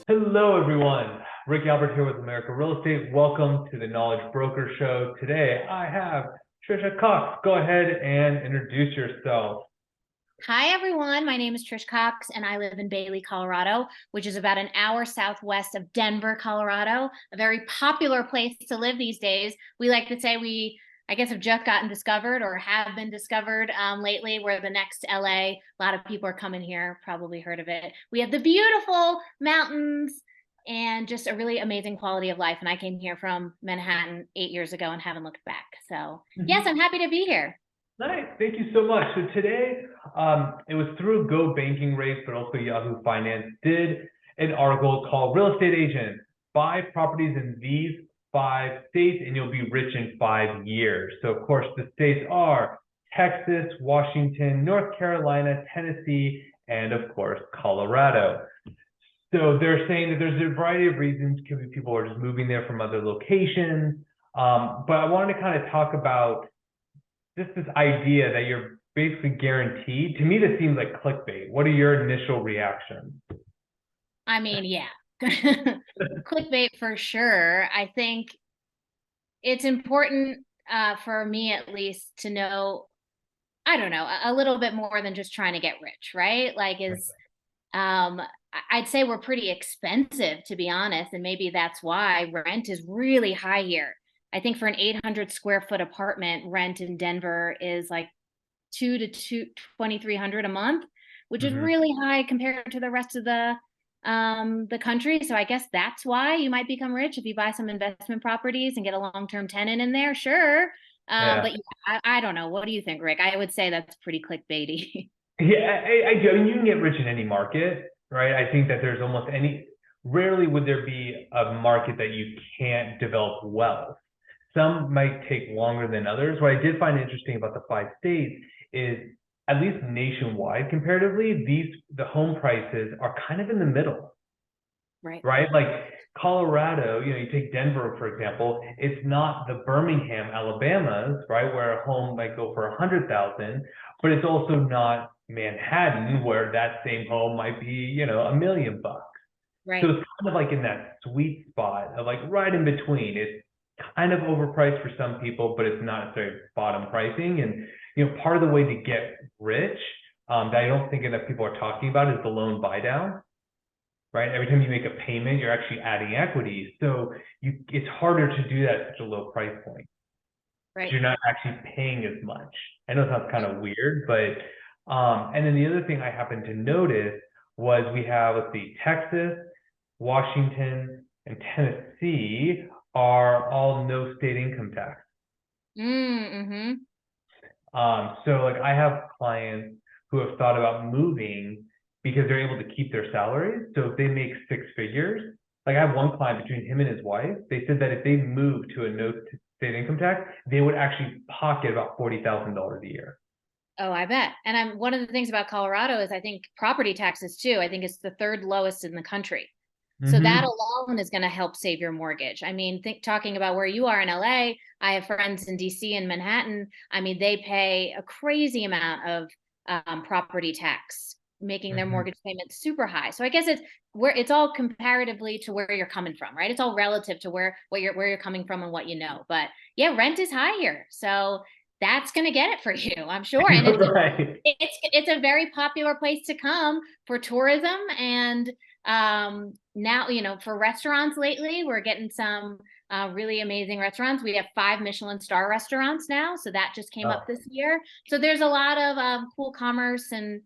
Hello, everyone. Rick Albert here with America Real Estate. Welcome to the Knowledge Broker Show. Today, I have Trish Cox. Go ahead and introduce yourself. Hi, everyone. My name is Trish Cox, and I live in Bailey, Colorado, which is about an hour southwest of Denver, Colorado, a very popular place to live these days. We like to say I guess, have just gotten discovered or have been discovered lately. We're the next LA. A lot of people are coming here, probably heard of it. We have the beautiful mountains and just a really amazing quality of life. And I came here from Manhattan 8 years ago and haven't looked back. So yes, I'm happy to be here. Nice. Thank you so much. So today, it was through Go Banking Rates, but also Yahoo Finance did an article called Real Estate Agent, Buy Properties in These 5 States and You'll Be Rich in 5 Years. So of course, the states are Texas, Washington, North Carolina, Tennessee, and of course, Colorado. So they're saying that there's a variety of reasons. Could be people are just moving there from other locations. But I wanted to kind of talk about just this idea that you're basically guaranteed. To me, this seems like clickbait. What are your initial reactions? I mean, yeah, clickbait for sure. I think it's important for me, at least, to know, I don't know, a little bit more than just trying to get rich, right? I'd say we're pretty expensive, to be honest. And maybe that's why rent is really high here. I think for an 800 square foot apartment, rent in Denver is like $2,300 a month, which is really high compared to the rest of the country. So I guess that's why you might become rich if you buy some investment properties and get a long-term tenant in there. Sure. But yeah, I don't know. What do you think, Rick? I would say that's pretty clickbaity. Yeah, I do. I mean, you can get rich in any market, right? I think that there's rarely would there be a market that you can't develop wealth. Some might take longer than others. What I did find interesting about the 5 states is, at least nationwide comparatively, the home prices are kind of in the middle. Right? Like Colorado, you take Denver, for example, it's not the Birmingham, Alabama's, right, where a home might go for $100,000, but it's also not Manhattan, where that same home might be, $1 million bucks. Right. So it's kind of like in that sweet spot of like right in between. It's kind of overpriced for some people, but it's not necessarily bottom pricing. And part of the way to get rich that I don't think enough people are talking about is the loan buy down. Right? Every time you make a payment, you're actually adding equity. So it's harder to do that at such a low price point. Right. You're not actually paying as much. I know it sounds kind of weird, but and then the other thing I happened to notice was we have, let's see, Texas, Washington, and Tennessee are all no state income tax. So like I have clients who have thought about moving because they're able to keep their salaries. So if they make 6 figures, like I have one client, between him and his wife, they said that if they moved to a no state income tax, they would actually pocket about $40,000 a year. Oh, I bet. And one of the things about Colorado is I think property taxes too. I think it's the 3rd lowest in the country. So that alone is going to help save your mortgage. I mean, talking about where you are in LA, I have friends in DC and Manhattan. I mean, they pay a crazy amount of property tax, making their mortgage payment super high. So I guess it's all comparatively to where you're coming from, right? It's all relative to where you're coming from and what you know. But yeah, rent is high here. So that's going to get it for you, I'm sure. And it's a very popular place to come for tourism. And now, for restaurants lately, we're getting some really amazing restaurants. We have 5 Michelin star restaurants now. So that just came up this year. So there's a lot of cool commerce and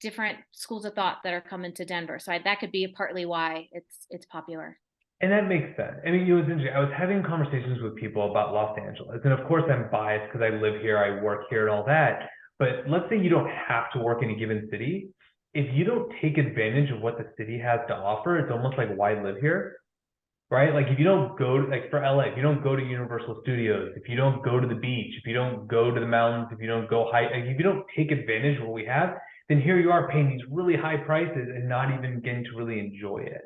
different schools of thought that are coming to Denver. So that could be partly why it's popular. And that makes sense. I mean, it was interesting. I was having conversations with people about Los Angeles. And of course, I'm biased because I live here, I work here and all that. But let's say you don't have to work in a given city. If you don't take advantage of what the city has to offer, it's almost like, why live here? Right? Like if you don't go, like for LA, if you don't go to Universal Studios, if you don't go to the beach, if you don't go to the mountains, if you don't go hike, like if you don't take advantage of what we have, then here you are paying these really high prices and not even getting to really enjoy it.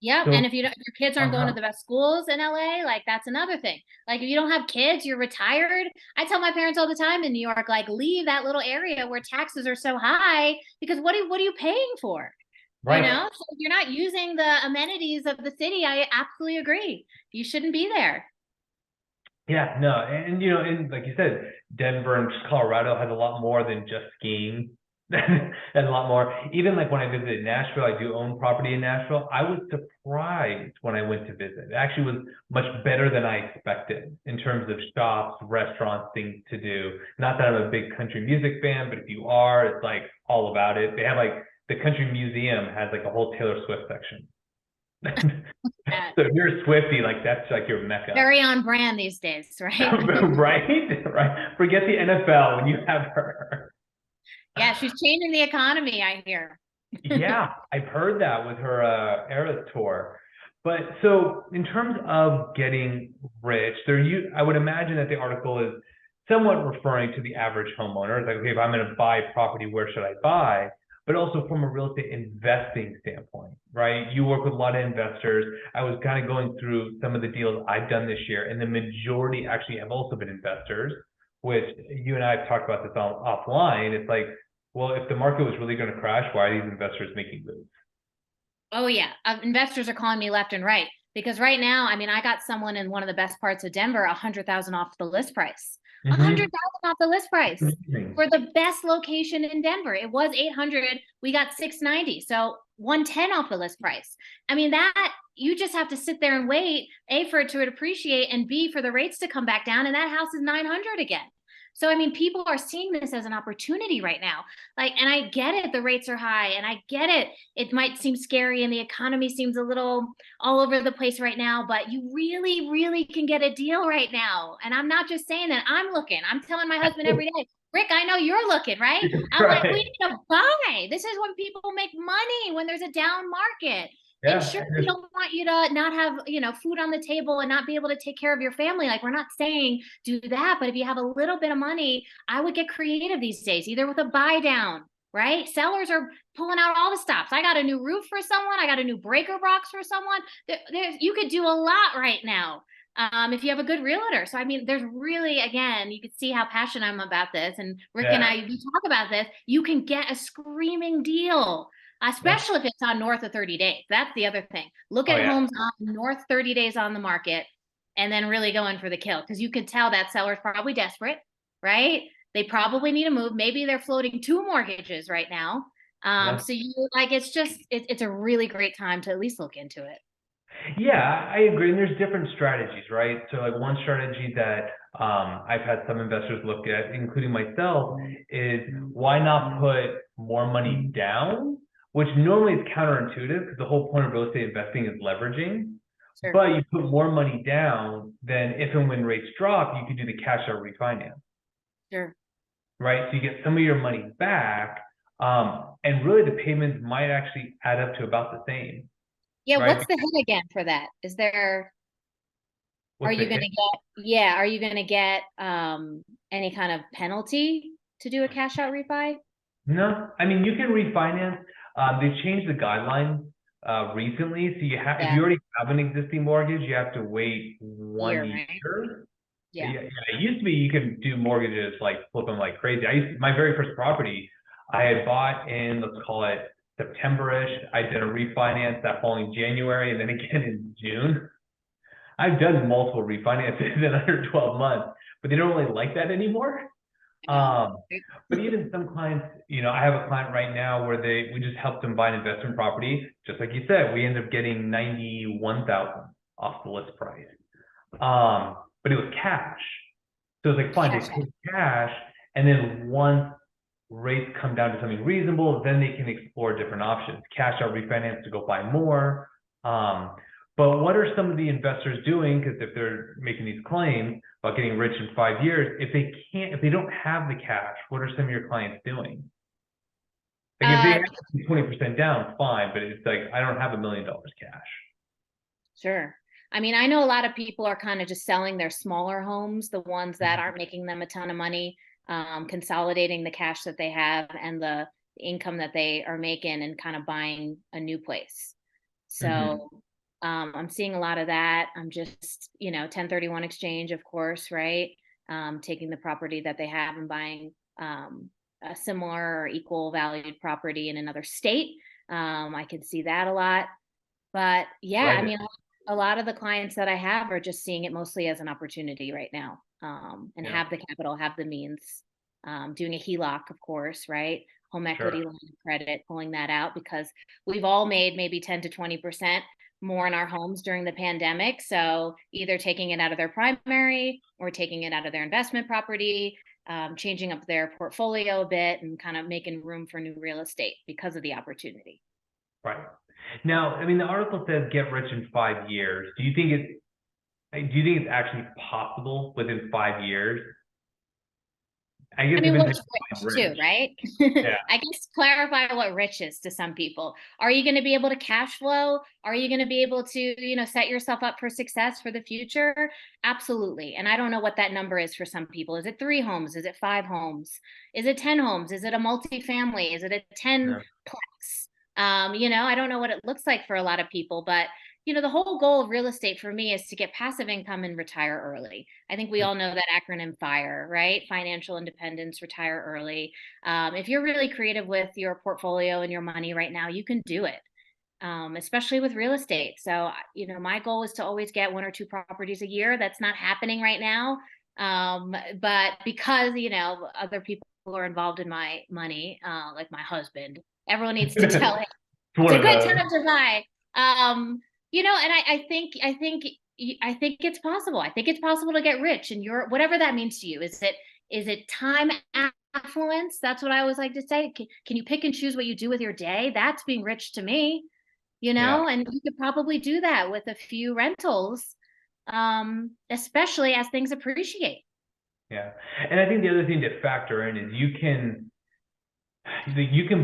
Yep. So, And if your kids aren't going to the best schools in LA, like that's another thing. Like if you don't have kids, you're retired. I tell my parents all the time in New York, like leave that little area where taxes are so high because what are you paying for? right. So if you're not using the amenities of the city, I absolutely agree. You shouldn't be there. Yeah, no, and like you said, Denver and Colorado has a lot more than just skiing. Has a lot more. Even like when I visited Nashville, I do own property in Nashville. I was surprised when I went to visit. It actually was much better than I expected in terms of shops, restaurants, things to do. Not that I'm a big country music fan, but if you are, it's like all about it. They have like the country museum has like a whole Taylor Swift section. Yeah. So if you're a Swiftie, like that's like your mecca. Very on brand these days, right? Right? Right. Forget the NFL when you have her. Yeah, she's changing the economy, I hear. Yeah, I've heard that with her Eras tour. But so in terms of getting rich, I would imagine that the article is somewhat referring to the average homeowner. It's like, okay, if I'm going to buy property, where should I buy? But also from a real estate investing standpoint, right? You work with a lot of investors. I was kind of going through some of the deals I've done this year, and the majority actually have also been investors, which you and I have talked about this offline. It's like, well, if the market was really going to crash, why are these investors making moves? Oh yeah, investors are calling me left and right because right now, I mean, I got someone in one of the best parts of Denver, 100,000 off the list price. A hundred Mm-hmm. thousand off the list price Amazing. for the best location in Denver. It was 800. We got 690, so 110 off the list price. I mean, that you just have to sit there and wait, A, for it to appreciate, and B, for the rates to come back down, and that house is 900 again. So I mean, people are seeing this as an opportunity right now. Like, and I get it, the rates are high, and I get it. It might seem scary, and the economy seems a little all over the place right now, but you really, really can get a deal right now. And I'm not just saying that. I'm looking. I'm telling my husband every day, Rick, I know you're looking, right? I'm like, we Right. need to buy. This is when people make money, when there's a down market. And Yeah. sure, we don't want you to not have, food on the table and not be able to take care of your family. Like, we're not saying do that, but if you have a little bit of money, I would get creative these days, either with a buy down, right? Sellers are pulling out all the stops. I got a new roof for someone. I got a new breaker box for someone. You could do a lot right now if you have a good realtor. So, I mean, there's really, again, you could see how passionate I'm about this. And Rick and Yeah. I, we talk about this. You can get a screaming deal, Yeah. especially if it's on north of 30 days. That's the other thing. Look Oh at yeah. homes on north 30 days on the market and then really go in for the kill because you could tell that seller's probably desperate, right? They probably need a move. Maybe they're floating two mortgages right now. Yeah. So you like it's a really great time to at least look into it. Yeah, I agree. And there's different strategies, right? So like one strategy that I've had some investors look at, including myself, is why not put more money down, which normally is counterintuitive because the whole point of real estate investing is leveraging. Sure. But you put more money down, then if and when rates drop, you can do the cash out refinance, Sure. right? So you get some of your money back, and really the payments might actually add up to about the same, Yeah, right? what's the hit again for that? Are What's the you gonna hit? get yeah, are you gonna get any kind of penalty to do a cash out refi? No, I mean you can refinance. They've changed the guidelines recently, so if Yeah, you already have an existing mortgage, you have to wait one year, right? year. Yeah. Yeah, yeah, it used to be you can do mortgages like flip them like crazy. My very first property I had bought in, let's call it September-ish. I did a refinance that following January and then again in June. I've done multiple refinances in under 12 months, but they don't really like that anymore. I know. Um, but even some clients, I have a client right now where we just helped them buy an investment property. Just like you said, we ended up getting 91,000 off the list price. But it was cash. So it's like, fine, they Cash out. pay cash. And then once rates come down to something reasonable, then they can explore different options, cash out refinance to go buy more. But what are some of the investors doing? Because if they're making these claims about getting rich in 5 years, if they don't have the cash, what are some of your clients doing? Like if they Uh, have 20% down, fine, but it's like I don't have $1 million cash. sure. I mean, I know a lot of people are kind of just selling their smaller homes, the ones that Mhm. aren't making them a ton of money, consolidating the cash that they have and the income that they are making and kind of buying a new place. Mhm. So I'm seeing a lot of that. I'm just, 1031 exchange, of course, right? Taking the property that they have and buying a similar or equal valued property in another state. I can see that a lot. But yeah, I Right. mean, a lot of the clients that I have are just seeing it mostly as an opportunity right now, and Yeah, have the capital, have the means, doing a HELOC, of course, right? Home sure. equity line of credit, pulling that out because we've all made maybe 10 to 20% more in our homes during the pandemic. So either taking it out of their primary or taking it out of their investment property, changing up their portfolio a bit and kind of making room for new real estate because of the opportunity. Right. Now, I mean, the article says get rich in 5 years. Do you think it's actually possible within 5 years? I guess I it mean, depends what's on rich too, rich. right? Yeah. I guess clarify what rich is to some people. Are you going to be able to cash flow? Are you going to be able to, set yourself up for success for the future? Absolutely. And I don't know what that number is for some people. Is it 3 homes? Is it 5 homes? Is it 10 homes? Is it a multifamily? Is it a 10 Yeah. plex? I don't know what it looks like for a lot of people, but the whole goal of real estate for me is to get passive income and retire early. I think we all know that acronym FIRE, right? Financial independence, retire early. If you're really creative with your portfolio and your money right now, you can do it, especially with real estate. So, my goal is to always get 1 or 2 properties a year. That's not happening right now. But because, other people are involved in my money, like my husband, everyone needs to tell him It's one it's a of good those. time to buy. And I think it's possible. I think it's possible to get rich and whatever that means to you. Is it time affluence? That's what I always like to say. Can you pick and choose what you do with your day? That's being rich to me, Yeah. and you could probably do that with a few rentals, especially as things appreciate. Yeah. And I think the other thing to factor in is you can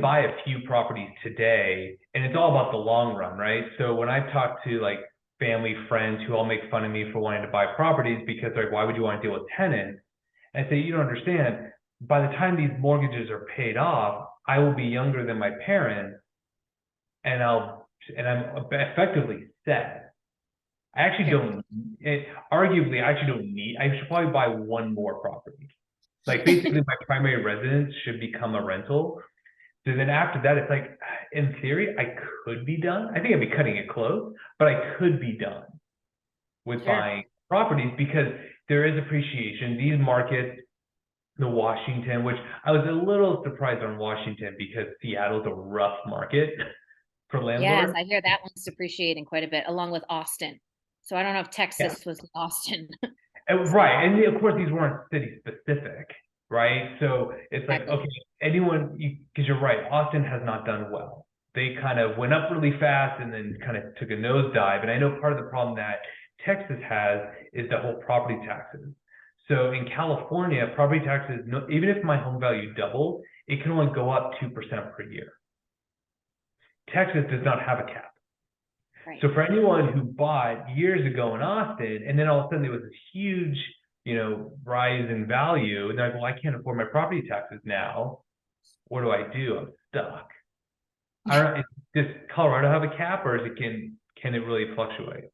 buy a few properties today and it's all about the long run, right? So when I talk to like family, friends who all make fun of me for wanting to buy properties because they're like, why would you want to deal with tenants? And I say, you don't understand. By the time these mortgages are paid off, I will be younger than my parents and I'm effectively set. I actually Sure. don't, arguably, I actually don't need, I should probably buy one more property. Like basically my primary residence should become a rental. So then after that, it's like, in theory, I could be done. I think I'd be cutting it close, but I could be done with Sure. buying properties because there is appreciation. These markets, the Washington, which I was a little surprised on Washington because Seattle's a rough market for Yes, landlords. I hear that one's depreciating quite a bit, along with Austin. So I don't know if Yeah. Texas was Austin. So Right. And of course, these weren't city specific, right? So it's like, exactly. okay, because you're right, Austin has not done well. They kind of went up really fast and then kind of took a nosedive. And I know part of the problem that Texas has is the whole property taxes. So in California, property taxes, no, even if my home value doubled, it can only go up 2% per year. Texas does not have a cap. Right. So for anyone who bought years ago in Austin, and then all of a sudden there was this huge, rise in value, and they're like, well, I can't afford my property taxes now. What do I do? I'm stuck. I don't know. Does Colorado have a cap, or can it really fluctuate?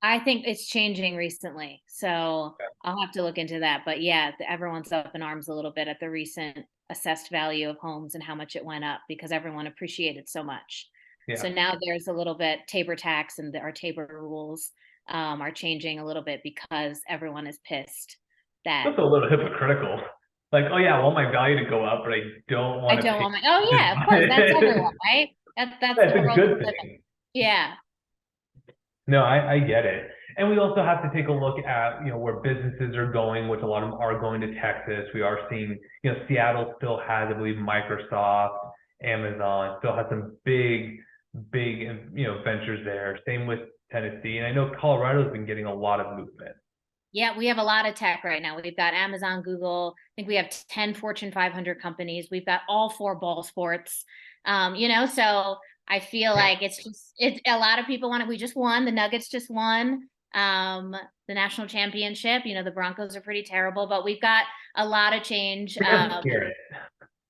I think it's changing recently. So I'll have to look into that. But yeah, everyone's up in arms a little bit at the recent assessed value of homes and how much it went up because everyone appreciated so much. So Yeah, now there's a little bit Tabor tax and our Tabor rules are changing a little bit because everyone is pissed that that's a little hypocritical. Like, oh yeah, I want my value to go up, but I don't I want to don't pay. want my, oh yeah, of course, that's everyone, right? That's That's the a world we good live in. thing. Yeah. No, I get it. And we also have to take a look at, where businesses are going, which a lot of them are going to Texas. We are seeing, Seattle still has, I believe, Microsoft, Amazon, still has some big, ventures there. Same with Tennessee. And I know Colorado's been getting a lot of movement. Yeah, we have a lot of tech right now. We've got Amazon, Google. I think we have 10 Fortune 500 companies. We've got all 4 ball sports. So I feel Yeah. like it's a lot of people want it. We just won. The Nuggets just won the national championship. The Broncos are pretty terrible, but we've got a lot of change. It doesn't scare it.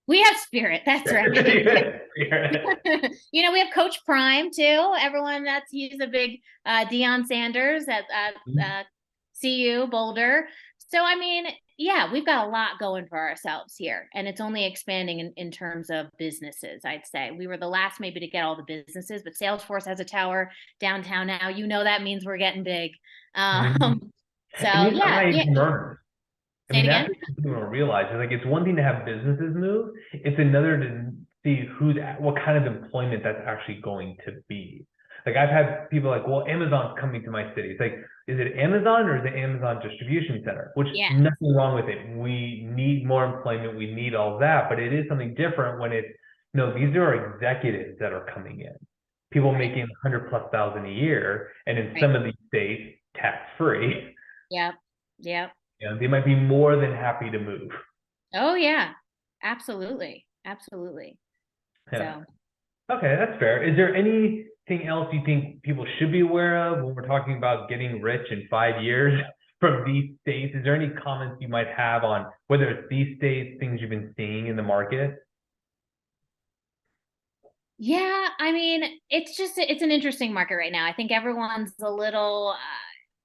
We have spirit. That's right. Spirit. You know, we have Coach Prime too. Everyone he's a big Deion Sanders at CU Boulder. So, I mean, yeah, we've got a lot going for ourselves here, and it's only expanding in terms of businesses. I'd say we were the last maybe to get all the businesses, but Salesforce has a tower downtown now. You know, that means we're getting big. So It means yeah, high yeah. earners. I Say it mean, that's again. what people don't realize. It's like, it's one thing to have businesses move. It's another to see what kind of employment that's actually going to be. Like, I've had people like, well, Amazon's coming to my city. It's like, is it Amazon or is it Amazon distribution center? Which, Yeah. nothing wrong with it. We need more employment. We need all that, but it is something different when it's, no, these are executives that are coming in. People making 100,000+ a year, and in some of these states, tax free. Yep. Yep. You know, they might be more than happy to move. Oh yeah, absolutely. Absolutely. Yeah. So Okay, that's fair. Is there anything else you think people should be aware of when we're talking about getting rich in 5 years from these states? Is there any comments you might have on whether it's these states, things you've been seeing in the market? yeah, I mean, it's an interesting market right now. I think everyone's a little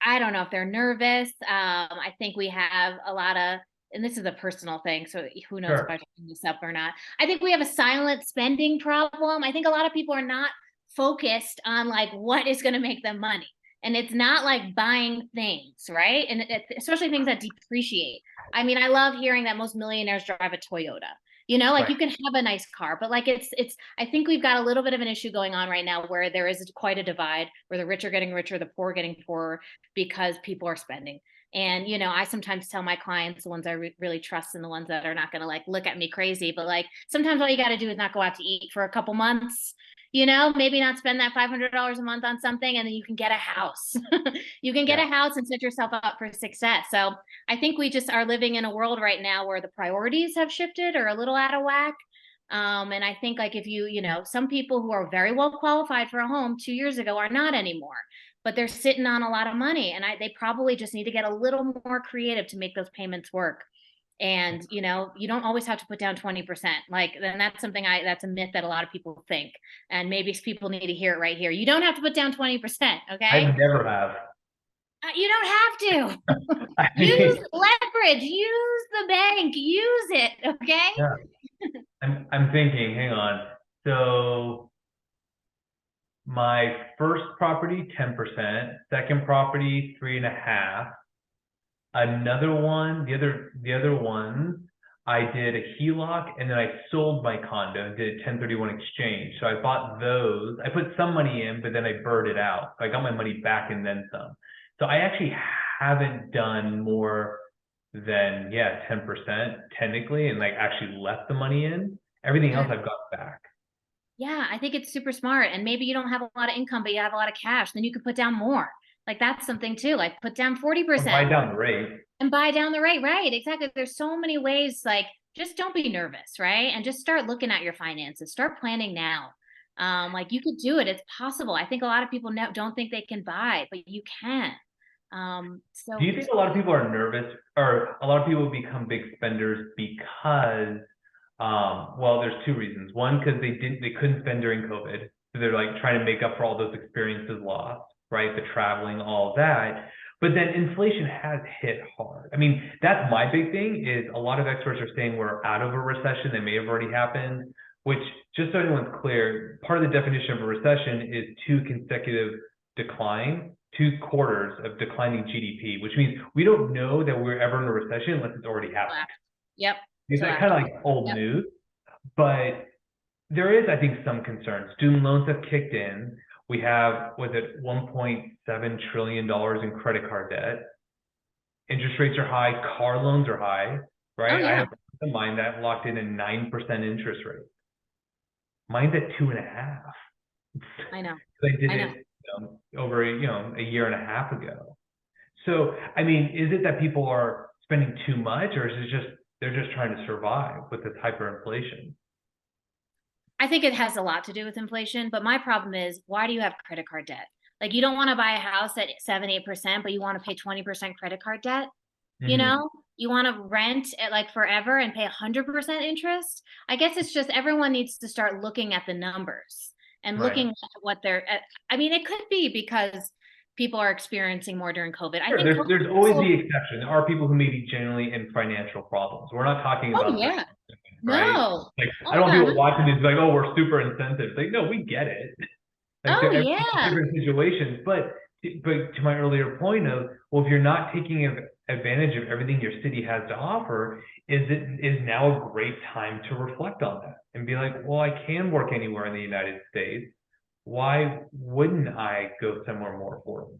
I don't know if they're nervous. I think we have a lot of, and this is a personal thing, so who knows if I Sure. should bring this up or not. I think we have a silent spending problem. I think a lot of people are not focused on like what is going to make them money. And it's not like buying things, right? And especially things that depreciate. I mean, I love hearing that most millionaires drive a Toyota. You know, like Right. you can have a nice car, but like I think we've got a little bit of an issue going on right now where there is quite a divide where the rich are getting richer, the poor are getting poorer because people are spending. And, you know, I sometimes tell my clients, the ones I really trust and the ones that are not going to like look at me crazy, but like sometimes all you got to do is not go out to eat for a couple months, you know, maybe not spend that $500 a month on something, and then you can get a house. You can get Yeah. a house and set yourself up for success. So I think we just are living in a world right now where the priorities have shifted or a little out of whack. And I think like if you know, some people who are very well qualified for a home 2 years ago are not anymore, but they're sitting on a lot of money, and they probably just need to get a little more creative to make those payments work. And you know, you don't always have to put down 20%. Like, then that's something that's a myth that a lot of people think, and maybe people need to hear it right here. You don't have to put down 20%. I Okay. never have. You don't have to. I Use mean, leverage, use the bank, use it. Okay. yeah. I'm thinking, hang on. So my first property, 10%, second property, 3.5. Another one, the other ones, I did a HELOC, and then I sold my condo and did a 1031 exchange. So I bought those. I put some money in, but then I burned it out. So I got my money back and then some. So I actually haven't done more than, 10% technically, and like actually left the money in. Everything else I've got back. Yeah, I think it's super smart. And maybe you don't have a lot of income, but you have a lot of cash. Then you could put down more. Like that's something too. Like put down Or 40% buy down the rate. and buy down the rate. Right. Exactly. There's so many ways. Like just don't be nervous, right? And just start looking at your finances. Start planning now. Like you could do it. It's possible. I think a lot of people don't think they can buy, but you can. Do So you think a lot of people are nervous, or a lot of people become big spenders because, well, there's two reasons. One, because they couldn't spend during COVID, so they're like trying to make up for all those experiences lost, right? The traveling, all of that. But then inflation has hit hard. I mean, that's my big thing. Is a lot of experts are saying we're out of a recession that may have already happened. Which, just so everyone's clear, part of the definition of a recession is two consecutive decline, 2 quarters of declining GDP, which means we don't know that we're ever in a recession unless it's already happened. yep. It's like kind of like old news, but there is, I think, some concerns. Student loans have kicked in. We have, was it $1.7 trillion in credit card debt? Interest rates are high. Car loans are high, right? Oh, yeah. I have a mine that locked in a 9% interest rate. Mine's at 2.5. I know. I did I know. it over a year and a half ago. So, I mean, is it that people are spending too much, or is it just they're just trying to survive with this hyperinflation? I think it has a lot to do with inflation, but my problem is, why do you have credit card debt? Like you don't want to buy a house at 7, 8%, but you want to pay 20% credit card debt, you Mhm. know? you want to rent it like forever and pay 100% interest. I guess it's just everyone needs to start looking at the numbers and Right. looking at what they're at. I mean, it could be because people are experiencing more during COVID. I Sure, think there's COVID there's always also, the exception. There are people who may be genuinely in financial problems. We're not talking oh about the, yeah, right? no, Like, oh I my don't God, want people watching this like, oh, we're super insensitive. Like, no, we get it. Like, oh everyone's yeah, different situations, but to my earlier point of, well, if you're not taking advantage of everything your city has to offer, is now a great time to reflect on that and be like, well, I can work anywhere in the United States. Why wouldn't I go somewhere more affordable?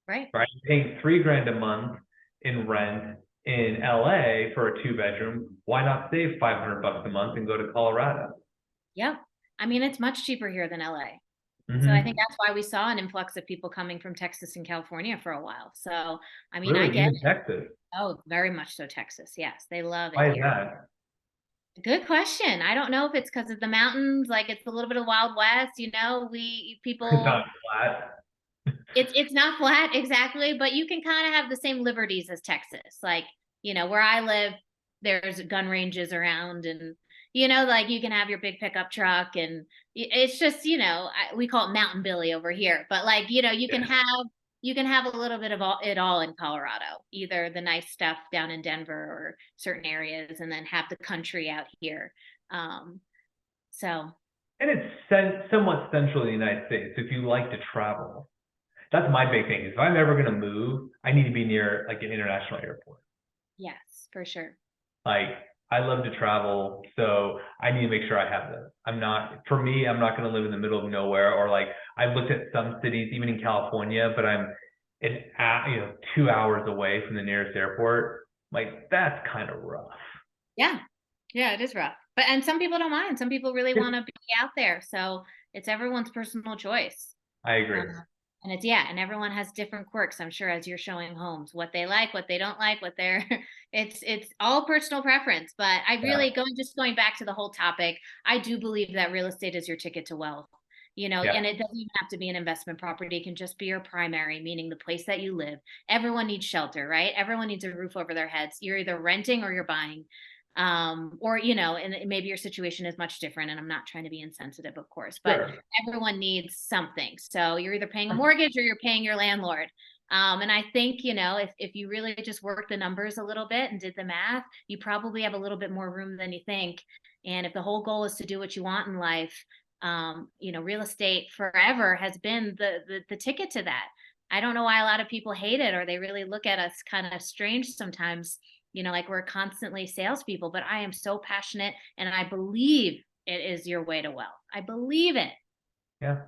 right. Right? Paying $3,000 a month in rent in LA for a 2 bedroom. Why not save $500 a month and go to Colorado? Yep. I mean, it's much cheaper here than LA. So I think Mm-hmm. that's why we saw an influx of people coming from Texas and California for a while. So, I mean, I Really, get even it. Texas. Oh, very much so Texas. Yes, they love it Why is here. that? Good question. I don't know if it's because of the mountains, like it's a little bit of Wild West, we It's people not flat. it's not flat exactly, but you can kind of have the same liberties as Texas. Like, where I live, there's gun ranges around and like you can have your big pickup truck and it's just, we call it Mountain Billy over here, but like, you can have a little bit of it all in Colorado, either the nice stuff down in Denver or certain areas and then have the country out here. Um, so And it's somewhat central in the United States. If you like to travel, that's my big thing. Is if I'm ever going to move, I need to be near like an international airport. yes, for sure. Like, I love to travel, so I need to make sure I have this. For me, I'm not going to live in the middle of nowhere, or like I've looked at some cities, even in California, but I'm 2 hours away from the nearest airport. Like, that's kind of rough. Yeah. Yeah, it is rough. But and some people don't mind. Some people really want to be out there. So it's everyone's personal choice. I agree. And it's yeah, and everyone has different quirks, I'm sure, as you're showing homes, what they like, what they don't like, what they're it's all personal preference. But I Yeah. really going back to the whole topic, I do believe that real estate is your ticket to wealth. Yeah. And it doesn't even have to be an investment property. It can just be your primary, meaning the place that you live. Everyone needs shelter, right? Everyone needs a roof over their heads. You're either renting or you're buying. Or and maybe your situation is much different, and I'm not trying to be insensitive, of course, but Sure. everyone needs something. So you're either paying a mortgage or you're paying your landlord. And I think, if you really just work the numbers a little bit and did the math, you probably have a little bit more room than you think. And if the whole goal is to do what you want in life, real estate forever has been the ticket to that. I don't know why a lot of people hate it or they really look at us kind of strange sometimes, like we're constantly salespeople, but I am so passionate and I believe it is your way to wealth. I believe it. Yeah.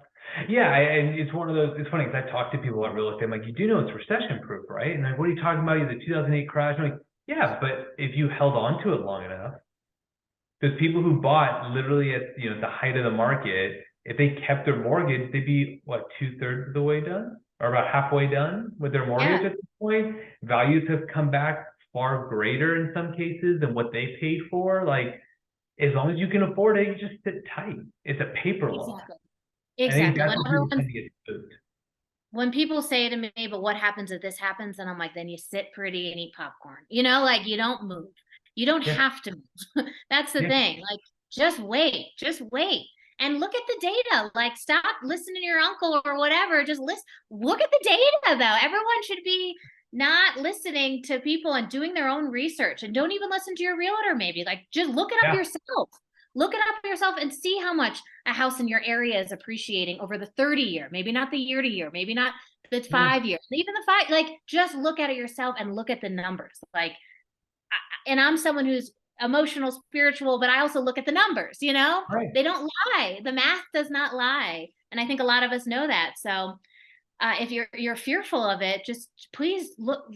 Yeah, and it's one of those. It's funny because I talk to people about real estate. I'm like, you do know it's recession proof, right? And like, what are you talking about? The 2008 crash. I'm like, yeah, but if you held on to it long enough, because people who bought literally at the height of the market, if they kept their mortgage, they'd be what, 2/3 of the way done, or about halfway done with their Yeah, mortgage at this point. Values have come back far greater in some cases than what they paid for. Like, as long as you can afford it, you just sit tight. It's a paper loan. exactly. I think Exactly. that's what people tend to get spooked. When people say to me, but what happens if this happens? And I'm like, then you sit pretty and eat popcorn. Like you don't move. You don't Yeah, have to move. That's the yeah, thing. Like, just wait. Just wait. And look at the data. Like, stop listening to your uncle or whatever. Just look at the data though. Everyone should be not listening to people and doing their own research. And don't even listen to your realtor, maybe. Like, just look it up yeah. yourself. Look it up yourself and see how much a house in your area is appreciating over the 30-year, maybe not the year to year, maybe not the Yeah. 5 years, even the five, like just look at it yourself and look at the numbers. Like, and I'm someone who's emotional, spiritual, but I also look at the numbers, Right. they don't lie. The math does not lie. And I think a lot of us know that. So if you're fearful of it, just please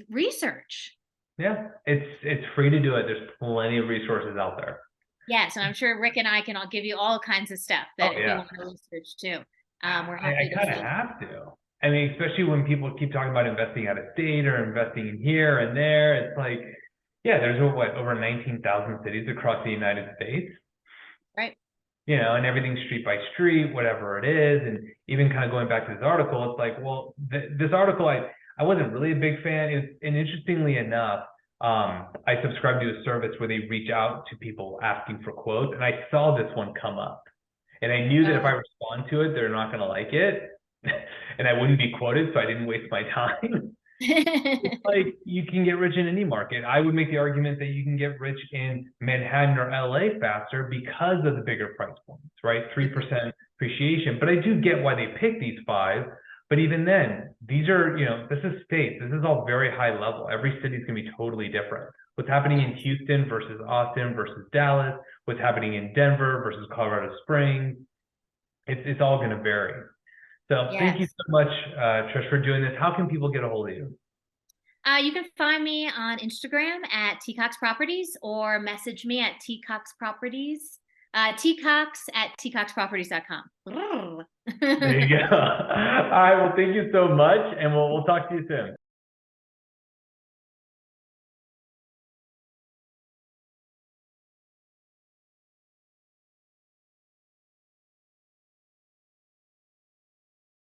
research. Yeah. It's free to do it. There's plenty of resources out there. Yes, and I'm sure Rick and I can all give you all kinds of stuff Oh that if you yeah. want to research too. We're I happy to kind of see. have to. I mean, especially when people keep talking about investing out of state or investing in here and there. It's like, yeah, there's over 19,000 cities across the United States. Right. And everything's street by street, whatever it is. And even kind of going back to this article, it's like, well, this article, I wasn't really a big fan. And interestingly enough, I subscribe to a service where they reach out to people asking for quotes, and I saw this one come up. And I knew that if I respond to it, they're not going to like it, and I wouldn't be quoted, so I didn't waste my time. It's like you can get rich in any market. I would make the argument that you can get rich in Manhattan or LA faster because of the bigger price points, right? 3% appreciation. But I do get why they pick these five. But even then, these are, this is states. This is all very high level. Every city is going to be totally different. What's happening in Houston versus Austin versus Dallas, what's happening in Denver versus Colorado Springs, it's all going to vary. So thank you so much, Trish, for doing this. How can people get a hold of you? You can find me on Instagram at Cox Properties or message me at Cox Properties. tcox@tcoxproperties.com. There you go. All right. Well, thank you so much. And we'll talk to you soon.